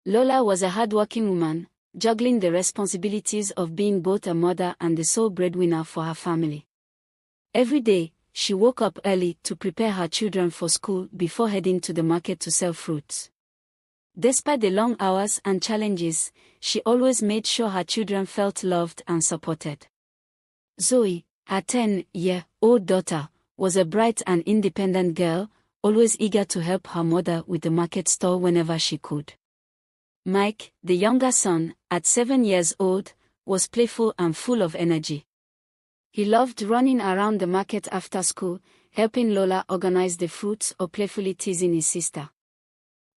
Lola was a hardworking woman, juggling the responsibilities of being both a mother and the sole breadwinner for her family. Every day, she woke up early to prepare her children for school before heading to the market to sell fruits. Despite the long hours and challenges, she always made sure her children felt loved and supported. Zoe, her 10-year-old daughter, was a bright and independent girl, always eager to help her mother with the market stall whenever she could. Mike, the younger son, at 7 years old, was playful and full of energy. He loved running around the market after school, helping Lola organize the fruits or playfully teasing his sister.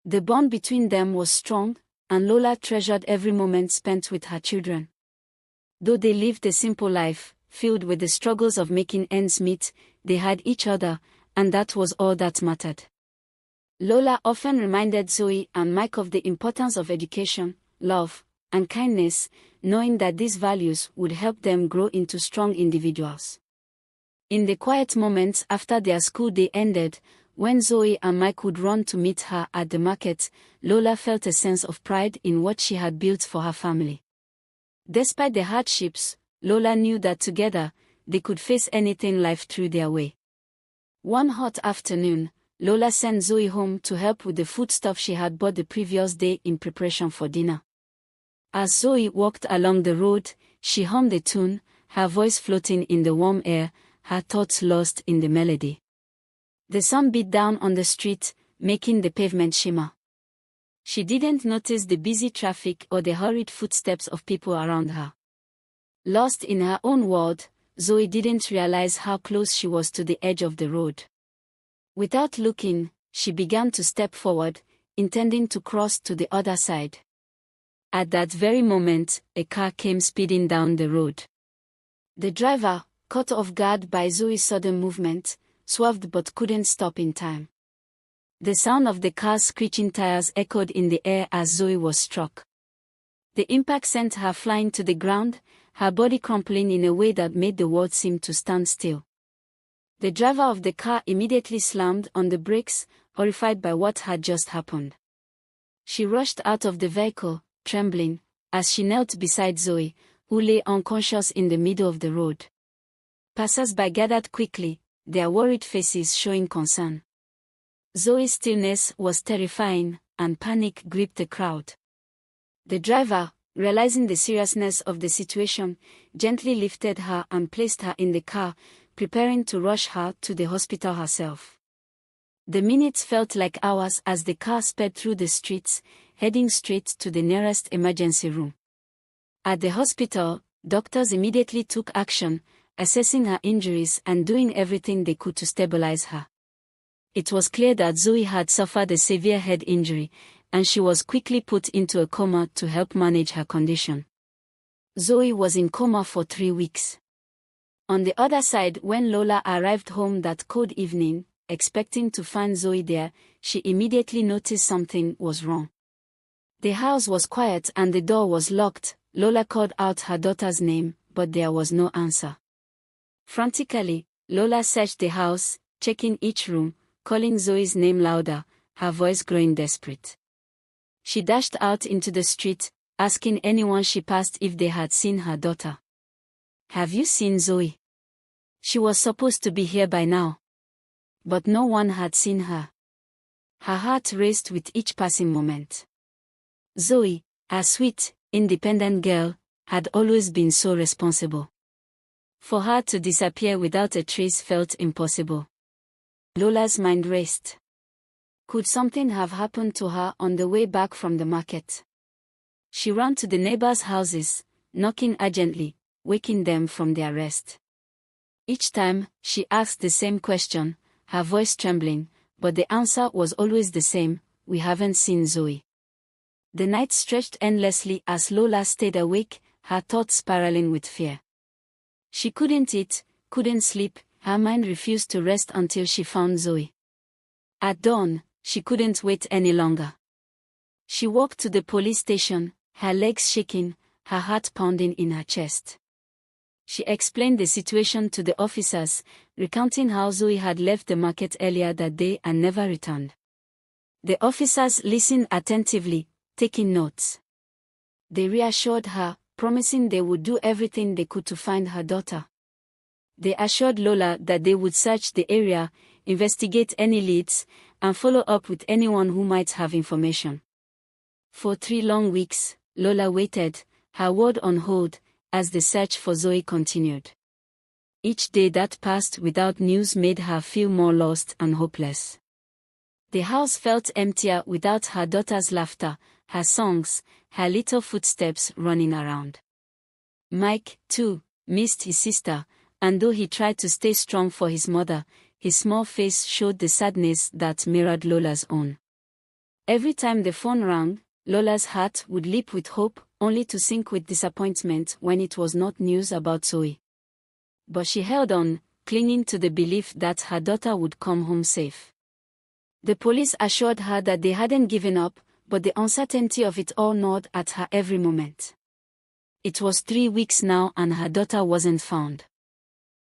The bond between them was strong, and Lola treasured every moment spent with her children. Though they lived a simple life, filled with the struggles of making ends meet, they had each other, and that was all that mattered. Lola often reminded Zoe and Mike of the importance of education, love, and kindness, knowing that these values would help them grow into strong individuals. In the quiet moments after their school day ended, when Zoe and Mike would run to meet her at the market, Lola felt a sense of pride in what she had built for her family. Despite the hardships, Lola knew that together, they could face anything life threw their way. One hot afternoon, Lola sent Zoe home to help with the foodstuff she had bought the previous day in preparation for dinner. As Zoe walked along the road, she hummed a tune, her voice floating in the warm air, her thoughts lost in the melody. The sun beat down on the street, making the pavement shimmer. She didn't notice the busy traffic or the hurried footsteps of people around her. Lost in her own world, Zoe didn't realize how close she was to the edge of the road. Without looking, she began to step forward, intending to cross to the other side. At that very moment, a car came speeding down the road. The driver, caught off guard by Zoe's sudden movement, swerved but couldn't stop in time. The sound of the car's screeching tires echoed in the air as Zoe was struck. The impact sent her flying to the ground, her body crumpling in a way that made the world seem to stand still. The driver of the car immediately slammed on the brakes, horrified by what had just happened. She rushed out of the vehicle, trembling, as she knelt beside Zoe, who lay unconscious in the middle of the road. Passers-by gathered quickly, their worried faces showing concern. Zoe's stillness was terrifying, and panic gripped the crowd. The driver, realizing the seriousness of the situation, gently lifted her and placed her in the car, preparing to rush her to the hospital herself. The minutes felt like hours as the car sped through the streets, heading straight to the nearest emergency room. At the hospital, doctors immediately took action, assessing her injuries and doing everything they could to stabilize her. It was clear that Zoe had suffered a severe head injury, and she was quickly put into a coma to help manage her condition. Zoe was in coma for 3 weeks. On the other side, when Lola arrived home that cold evening, expecting to find Zoe there, she immediately noticed something was wrong. The house was quiet and the door was locked. Lola called out her daughter's name, but there was no answer. Frantically, Lola searched the house, checking each room, calling Zoe's name louder, her voice growing desperate. She dashed out into the street, asking anyone she passed if they had seen her daughter. "Have you seen Zoe? She was supposed to be here by now." But no one had seen her. Her heart raced with each passing moment. Zoe, a sweet, independent girl, had always been so responsible. For her to disappear without a trace felt impossible. Lola's mind raced. Could something have happened to her on the way back from the market? She ran to the neighbors' houses, knocking urgently, waking them from their rest. Each time, she asked the same question, her voice trembling, but the answer was always the same: "We haven't seen Zoe." The night stretched endlessly as Lola stayed awake, her thoughts spiraling with fear. She couldn't eat, couldn't sleep, her mind refused to rest until she found Zoe. At dawn, she couldn't wait any longer. She walked to the police station, her legs shaking, her heart pounding in her chest. She explained the situation to the officers, recounting how Zoe had left the market earlier that day and never returned. The officers listened attentively, taking notes. They reassured her, promising they would do everything they could to find her daughter. They assured Lola that they would search the area, investigate any leads, and follow up with anyone who might have information. For 3 long weeks, Lola waited, her world on hold, as the search for Zoe continued. Each day that passed without news made her feel more lost and hopeless. The house felt emptier without her daughter's laughter, her songs, her little footsteps running around. Mike, too, missed his sister, and though he tried to stay strong for his mother, his small face showed the sadness that mirrored Lola's own. Every time the phone rang, Lola's heart would leap with hope, only to sink with disappointment when it was not news about Zoe. But she held on, clinging to the belief that her daughter would come home safe. The police assured her that they hadn't given up, but the uncertainty of it all gnawed at her every moment. It was 3 weeks now and her daughter wasn't found.